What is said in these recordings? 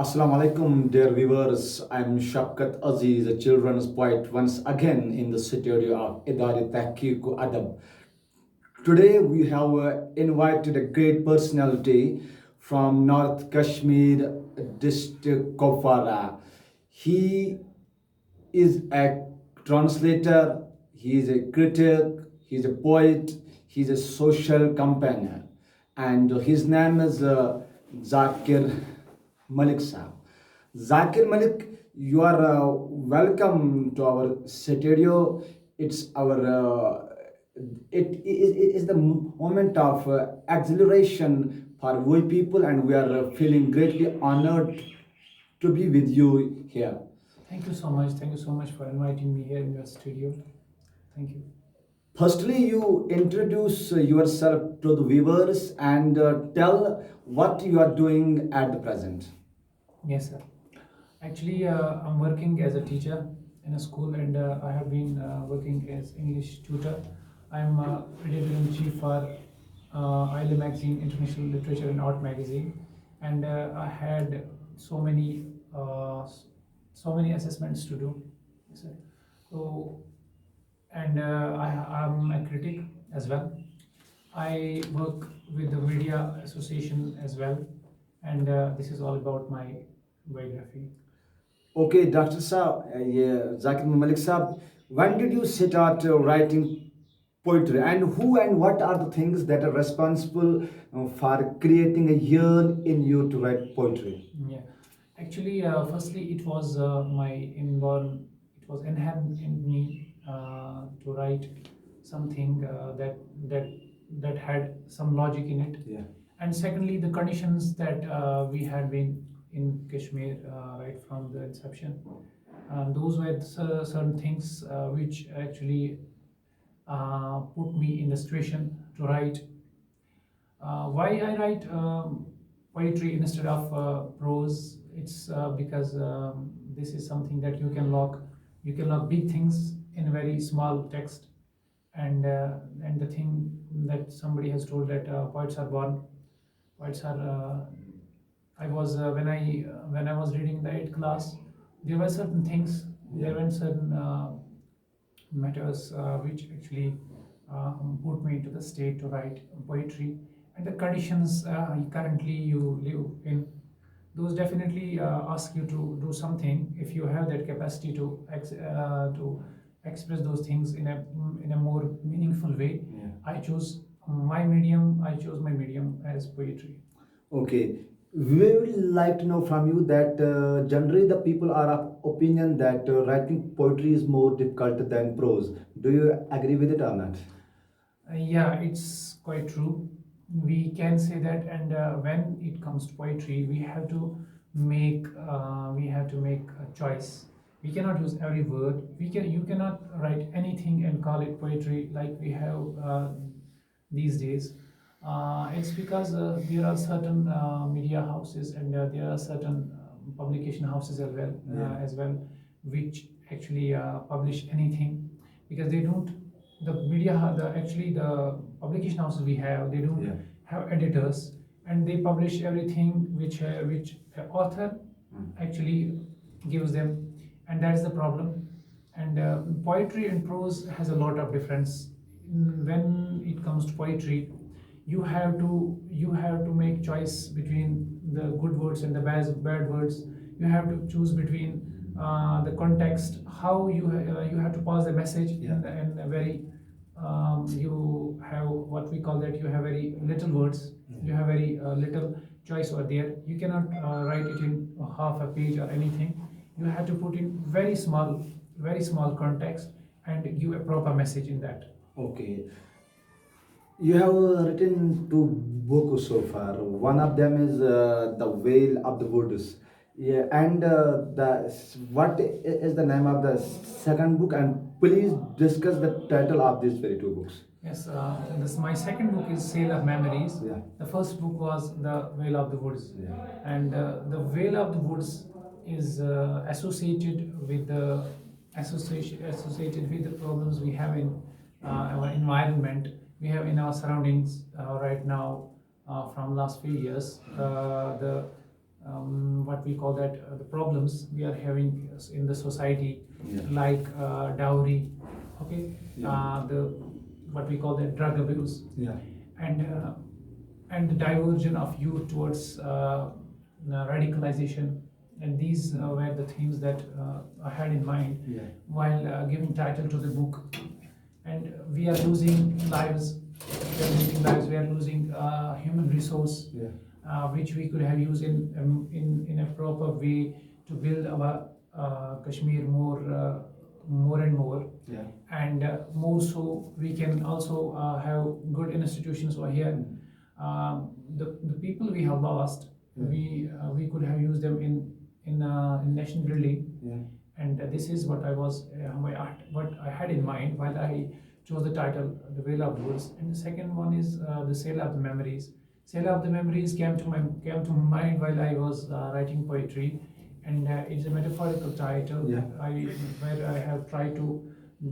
Assalamu alaikum, dear viewers. I'm Shafkat Aziz, a children's poet, once again in the studio of Idari TEHQEEQ-U-ADAB. Today we have invited a great personality from North Kashmir district Kopara. He is a translator, he is a critic, he is a poet, he is a social companion. And his name is Zakir Malik Saab. Zakir Malik, you are welcome to our studio. It's our it is the moment of exhilaration for we people, and we are feeling greatly honored to be with you here. Thank you so much. Thank you so much for inviting me here in your studio. Thank you. Firstly, you introduce yourself to the viewers and tell what you are doing at the present. Yes, sir. Actually, I'm working as a teacher in a school, and I have been working as English tutor. I'm editor-in-chief for ILA magazine, International Literature and Art magazine, and I had so many uh, so many assessments to do. Yes, sir. So, and I'm a critic as well. I work with the Media Association as well, and this is all about my biography. Okay, Dr. Saab, yeah, Zakir Malik Saab, when did you start writing poetry, and who and what are the things that are responsible for creating a yearn in you to write poetry? Yeah, actually, firstly, it was my inborn, it was inherent in me to write something that had some logic in it. Yeah. And secondly, the conditions that we had been in Kashmir right from the inception. Those were certain things which actually put me in the situation to write. Why I write poetry instead of prose? It's because this is something that you can lock big things in very small text, and the thing that somebody has told that poets are born, poets are. I was when I was reading the eighth class, there were certain things, there were certain matters which actually put me into the state to write poetry, and the conditions currently you live in, those definitely ask you to do something if you have that capacity to express those things in a more meaningful way. Yeah. I chose my medium as poetry. Okay. We would like to know from you that generally the people are of opinion that writing poetry is more difficult than prose. Do you agree with it or not? Yeah, it's quite true. We can say that, and when it comes to poetry, we have to make a choice. We cannot use every word. You cannot write anything and call it poetry like we have these days. It's because there are certain media houses, and there are certain publication houses Yeah. as well, which actually publish anything because they don't the media the actually the publication houses we have, they don't Yeah. have editors, and they publish everything which author actually gives them, and that's the problem. And poetry and prose has a lot of difference. When it comes to poetry, you have to make choice between the good words and the bad words. You have to choose between the context, how you have to pass the message in a very you have what we call that you have very little words, you have very little choice over there. You cannot write it in half a page or anything. You have to put in very small context and give a proper message in that. Okay. You have written two books so far. One of them is The Veil of the Woods. Yeah, and what is the name of the second book? And please discuss the title of these very two books. Yes, my second book is Sale of Memories. Yeah. The first book was The Veil of the Woods. Yeah. And The Veil of the Woods is associated with the problems we have in our environment, we have in our surroundings right now from last few years. The what we call that the problems we are having in the society, Yeah. like dowry, okay, Yeah. the what we call that drug abuse, Yeah. and the diversion of youth towards radicalization. And these were the themes that I had in mind Yeah. while giving title to the book. And we are losing lives, we are losing human resource, Yeah. which we could have used in a proper way to build our Kashmir more and more. Yeah. And more so, we can also have good institutions over here. The people we have lost, we could have used them in nation building. Yeah. And this is what I was what I had in mind while I chose the title, The Veil of Woods. And the second one is The Sale of the Memories. Sale of the Memories came to my mind while I was writing poetry, and it's a metaphorical title. Yeah. Where I have tried to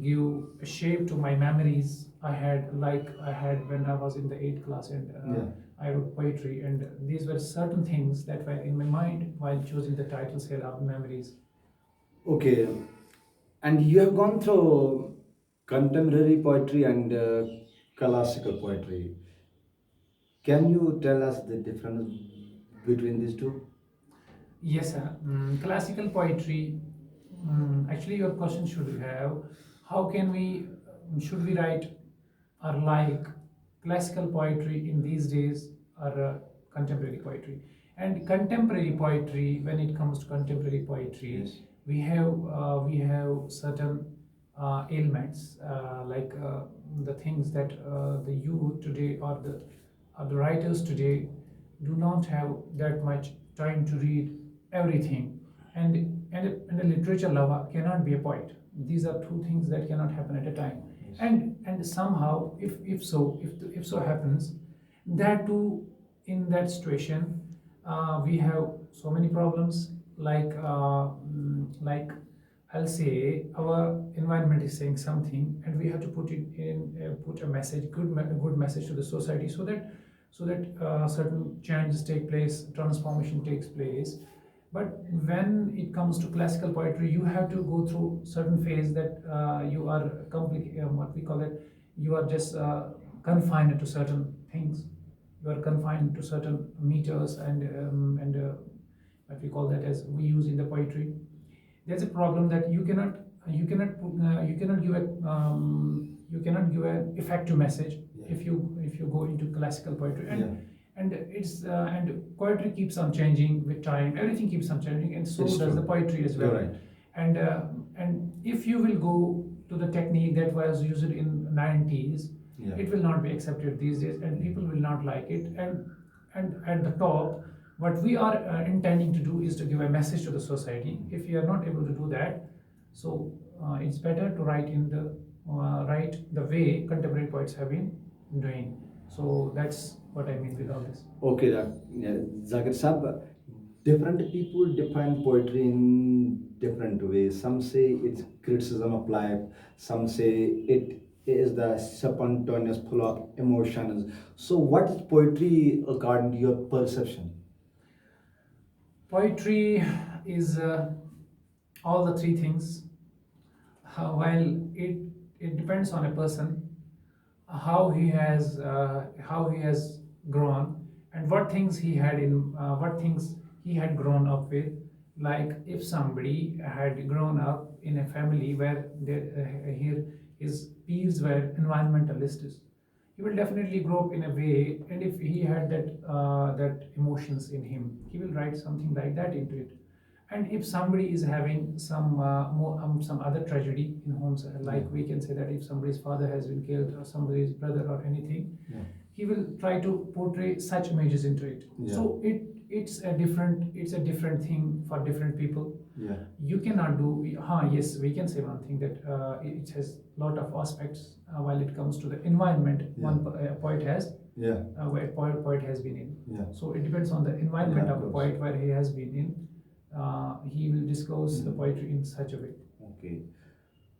give a shape to my memories I had, like I had when I was in the 8th class, and Yeah. I wrote poetry, and these were certain things that were in my mind while choosing the title Sale of the Memories. Okay, and you have gone through contemporary poetry and classical poetry. Can you tell us the difference between these two? Yes, sir. Classical poetry. Actually, your question should have, how can we, should we write or like classical poetry in these days, or contemporary poetry? And contemporary poetry, when it comes to contemporary poetry, Yes. we have certain ailments, like the things that the youth today, or the writers today, do not have that much time to read everything. And a literature lover cannot be a poet. These are two things that cannot happen at a time. Yes. And somehow, if so happens, that too, in that situation, we have so many problems, like I'll say our environment is saying something, and we have to put it in, put a message, good message to the society, so that certain changes take place, transformation takes place. But when it comes to classical poetry, you have to go through certain phase that you are what we call it, you are just confined to certain things. You are confined to certain meters, and what we call that as we use in the poetry. There's a problem that you cannot give an effective message. Yeah. If you go into classical poetry, and Yeah. and poetry keeps on changing with time, everything keeps on changing, and so It's does true. the poetry as well. You're right. And if you will go to the technique that was used in 90s, Yeah. it will not be accepted these days, and people will not like it. And at the top, what we are intending to do is to give a message to the society. If you are not able to do that, so it's better to write the way contemporary poets have been doing. So that's what I mean with all this. Okay, yeah, Zakir Sab, different people define poetry in different ways. Some say it's criticism of life, some say it is the spontaneous full of emotions. So, what is poetry according to your perception? Poetry is all the three things. While it depends on a person, how he has grown, and what things he had grown up with. Like if somebody had grown up in a family where his peers were environmentalists, he will definitely grow up in a way, and if he had that emotions in him, he will write something like that into it. And if somebody is having some other tragedy in homes, like Yeah. we can say that if somebody's father has been killed, or somebody's brother, or anything, Yeah. he will try to portray such images into it. Yeah. So it's a different thing for different people. Yeah. You cannot do. Yes, we can say one thing, that it has lot of aspects. While it comes to the environment, Yeah. a poet has, Yeah. where poet has been in. Yeah. So it depends on the environment Yeah, of of the course. poet where he has been in. He will disclose the poetry in such a way. Okay.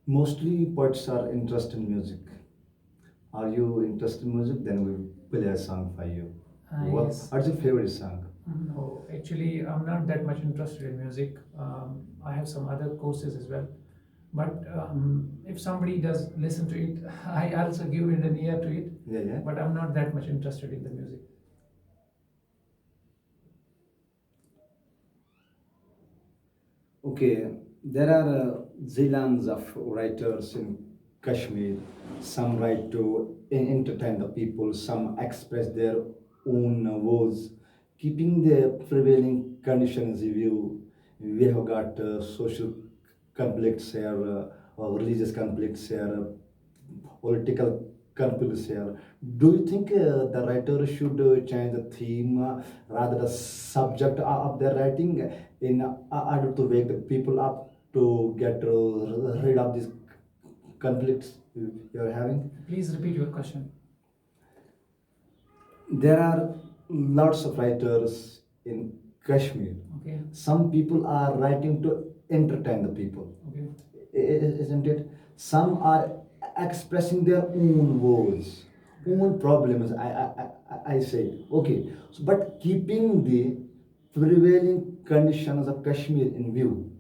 Mostly poets are interested in music. Are you interested in music? Then we'll play a song for you. Yes. What's your favorite song? No, Actually, I'm not that much interested in music. I have some other courses as well. But if somebody does listen to it, I also give it an ear to it. Yeah, yeah. But I'm not that much interested in the music. Okay, there are zillions of writers in Kashmir. Some write to entertain the people, some express their own woes, keeping the prevailing conditions in view. We have got social conflicts here, religious conflicts here, political conflicts here. Do you think the writer should change the theme, rather the subject of their writing, in order to wake the people up to get rid of these conflicts you're having? Please repeat your question. There are lots of writers in Kashmir. Okay. Some people are writing to entertain the people. Okay. Isn't it? Some are expressing their own woes, own problems. I say, okay. So, but keeping the prevailing conditions of Kashmir in view,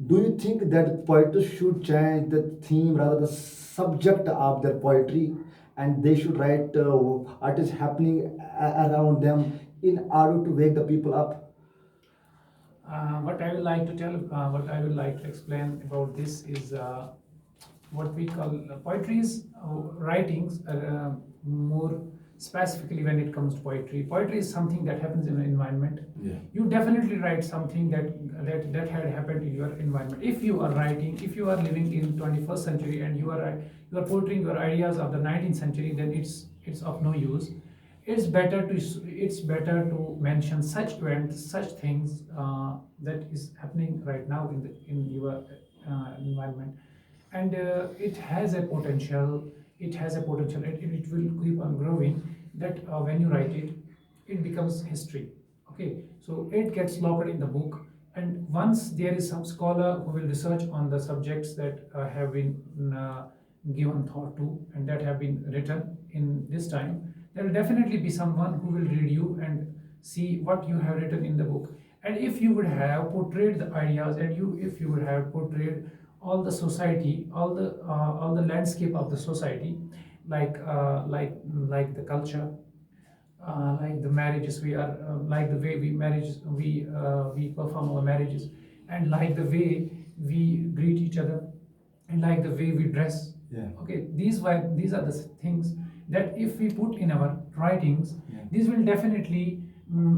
do you think that poetry should change the theme, rather the subject of their poetry, and they should write what is happening around them in order to wake the people up? What I would like to tell, what I would like to explain about this is what we call poetry is writings more specifically when it comes to poetry. Poetry is something that happens in an environment. Yeah. You definitely write something that had happened in your environment. If you are writing, if you are living in 21st century and you are portraying your ideas of the 19th century, then it's of no use. It's better to mention such events, such things that is happening right now in your environment, and it has a potential. It has a potential. It will keep on growing. That when you write it, it becomes history. Okay, so it gets locked in the book, and once there is some scholar who will research on the subjects that have been given thought to and that have been written in this time, there will definitely be someone who will read you and see what you have written in the book. And if you would have portrayed the ideas, and if you would have portrayed all the society, all the landscape of the society, like the culture, like the marriages we are, like the way we perform our marriages, and like the way we greet each other, and like the way we dress. Yeah. Okay, these are the things that if we put in our writings, Yeah. these will definitely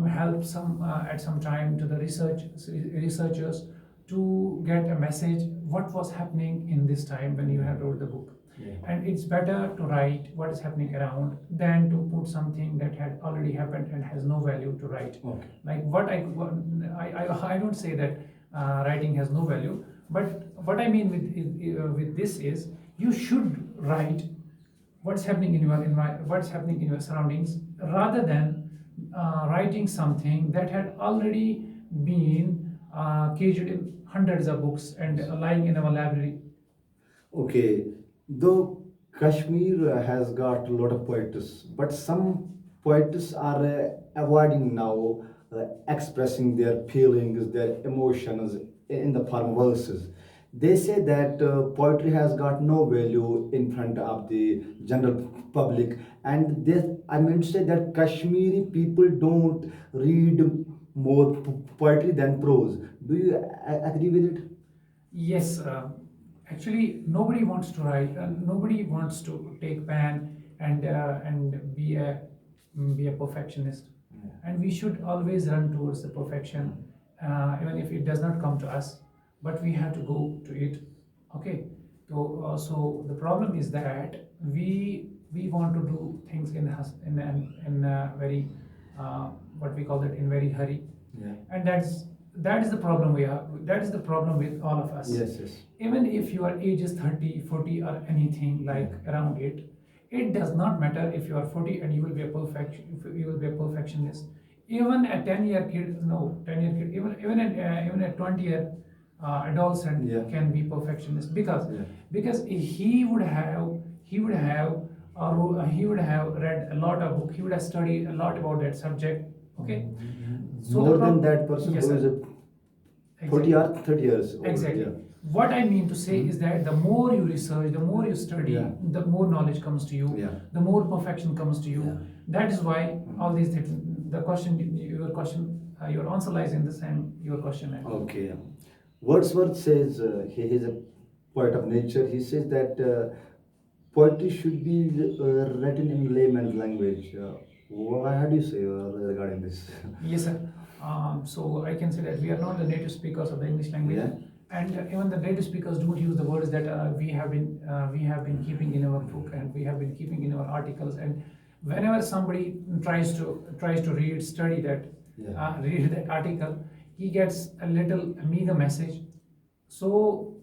help some at some time to the researchers to get a message what was happening in this time when you have wrote the book. Yeah. And it's better to write what is happening around than to put something that had already happened and has no value to write. Okay. Like I don't say that writing has no value, but what I mean with this is you should write what's happening in what's happening in your surroundings, rather than writing something that had already been caged in hundreds of books and lying in our library. Okay, though Kashmir has got a lot of poets, but some poets are avoiding now expressing their feelings, their emotions in the form of verses. They say that poetry has got no value in front of the general public, and I mean to say that Kashmiri people don't read more poetry than prose. Do you agree with it? Yes, actually, nobody wants to write. Nobody wants to take pen and be a perfectionist. Yeah. And we should always run towards the perfection, even if it does not come to us. But we have to go to it. Okay. So the problem is that we want to do things in a very what we call it in very hurry, Yeah. and that is the problem we have. That is the problem with all of us. Yes, yes. Even if your age is 30, 40, or anything like around it does not matter if you are 40 and you will be a perfectionist. Even a 10-year kid, no, 10-year kid, even a 20-year adolescent Yeah. can be perfectionist, because Yeah. he would have read a lot of book, he would have studied a lot about that subject, Okay, so More than that person yes, who is sir. a 40 Exactly. or 30 years old. Exactly. Yeah. What I mean to say is that the more you research, the more you study, Yeah. the more knowledge comes to you, Yeah. the more perfection comes to you. Yeah. That is why all these things, the question, your question, your answer lies in the same, your question. Okay. Wordsworth says he is a poet of nature. He says that poetry should be written in layman's language. How do you say regarding this? Yes, sir. So I can say that we are not the native speakers of the English language, Yeah. and even the native speakers don't use the words that we have been keeping in our book and we have been keeping in our articles. And whenever somebody tries to read, study that, Yeah. read that article, he gets a little meager message. So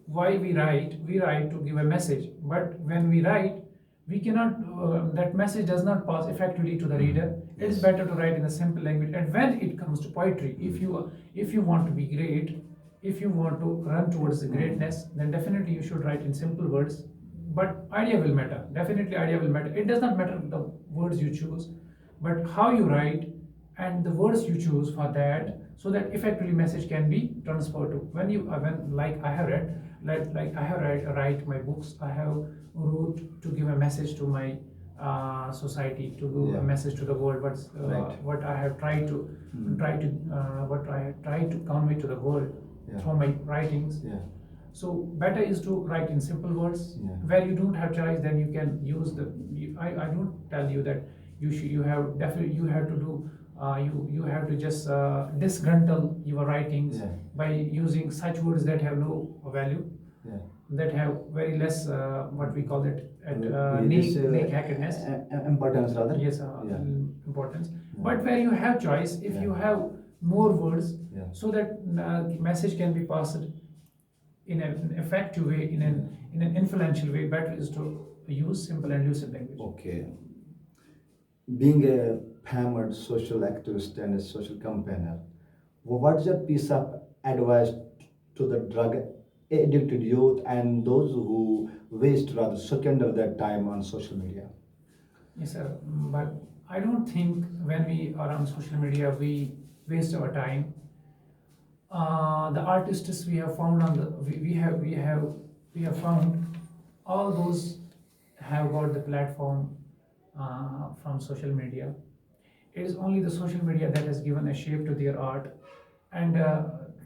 why we write? We write to give a message. But when we write, we cannot. That message does not pass effectively to the reader. It is Yes. better to write in a simple language. And when it comes to poetry, if you want to be great, if you want to run towards the greatness, then definitely you should write in simple words. But idea will matter. Definitely, idea will matter. It does not matter the words you choose, but how you write and the words you choose for that, so that effectively message can be transferred to when you when like I have read, like I have write my books. I have wrote to give a message to my society, to give Yeah. a message to the world. But Right. what I have tried to what I have tried to convey to the world Yeah. through my writings. Yeah. So better is to write in simple words. Yeah. Where you don't have choice, then you can use I don't tell you that you have definitely you have to do you have to just disgruntle your writings Yeah. by using such words that have no value, Yeah. that have very less what we call it at This, naked-ness. importance rather. Yes, Yeah. importance. Yeah. But where you have choice, if Yeah. you have more words, Yeah. so that message can be passed in an effective way, in an influential way, better is to use simple and lucid language. Okay. Being a hammered social activist and a social campaigner, what's your piece of advice to the drug addicted youth and those who waste rather second of their time on social media? Yes, sir. But I don't think when we are on social media we waste our time. The artists we have found on the we have found all those have got the platform from social media. It is only the social media that has given a shape to their art. And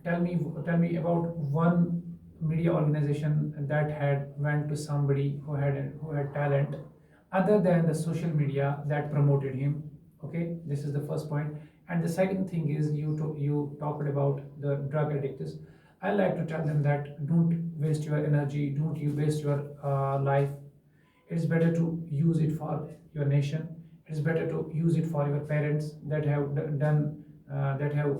tell me about one media organization that had went to somebody who had talent other than the social media that promoted him. Okay, this is the first point. And the second thing is you talked about the drug addicts. I like to tell them that don't waste your energy, don't you waste your life. It is better to use it for your nation. It is better to use it for your parents that have done that have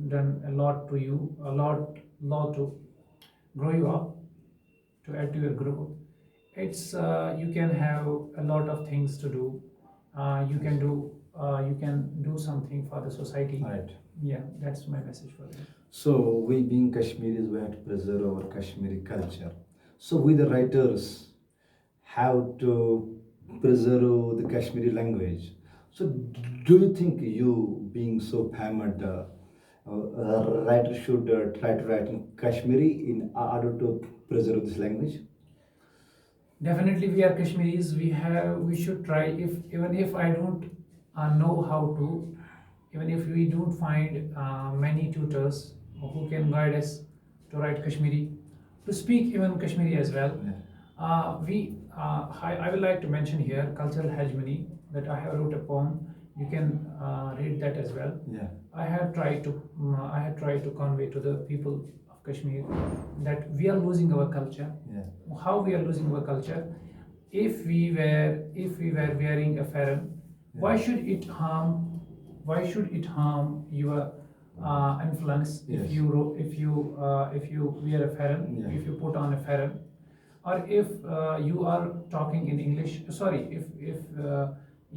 done a lot to you, a lot to grow you up, to add to your growth. It's you can have a lot of things to do. You can do something for the society. Right. Yeah, that's my message for them. So we being Kashmiris, we have to preserve our Kashmiri culture. So we the writers have to preserve the Kashmiri language. So do you think you being so hammered writer should try to write in Kashmiri in order to preserve this language? Definitely, we are Kashmiris. We should try. If even if I don't know how to, even if we don't find many tutors who can guide us to write Kashmiri, to speak even Kashmiri as well. Yeah. I would like to mention here cultural hegemony, that I have wrote a poem. You can read that as well. Yeah. I have tried to convey to the people of Kashmir that we are losing our culture. Yeah. How we are losing our culture? If we were wearing a farron, why should it harm? Why should it harm your influence Yes. if you wear a farron, Yeah. if you put on a farron, or if you are talking in English? Sorry, if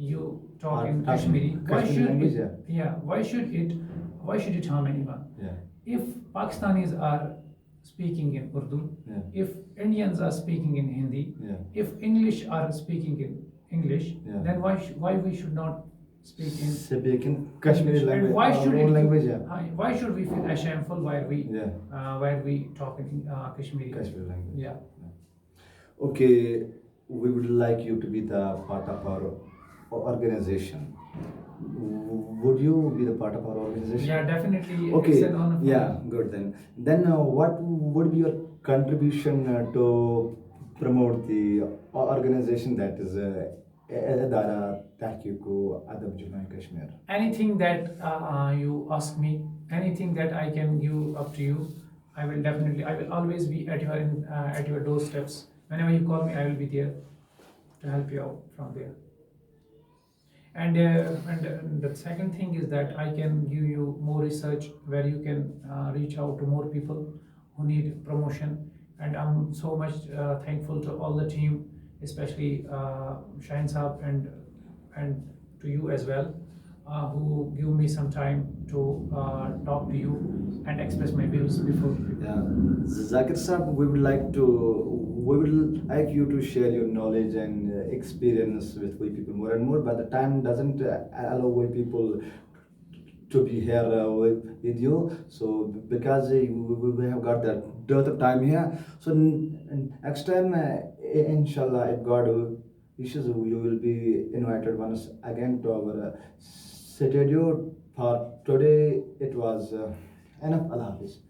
you talk in Kashmiri, why Kashmiri should language, it? Yeah, why should it harm anyone? Yeah. If Pakistanis are speaking in Urdu, Yeah. if Indians are speaking in Hindi, Yeah. if English are speaking in English, Yeah. then why we should not speak in Kashmiri English. And language, why our should own it? language, yeah. Why should we feel shameful Yeah. while we talk in Kashmiri? Kashmiri language. Yeah. Okay, we would like you to be the part of our organization. Would you be the part of our organization? Yeah, definitely. Okay. It's an honor for Yeah, me. good then. Then what would be your contribution to promote the organization that is Adara TEHQEEQ-U-ADAB Jammu and Kashmir? Anything that you ask me, anything that I can give up to you, I will definitely. I will always be at your doorsteps. Whenever you call me, I will be there to help you out from there. And the second thing is that I can give you more research where you can reach out to more people who need promotion. And I'm so much thankful to all the team, especially Shine Saab and to you as well, who give me some time to talk to you and express my views before people. Yeah, Zakir Saab, we would like you to share your knowledge and experience with we people more and more. But the time doesn't allow we people to be here with you. So because we have got that dearth of time here. So next time, inshallah, if God wishes, you will be invited once again to our studio. For today, it was enough. Allah Hafiz.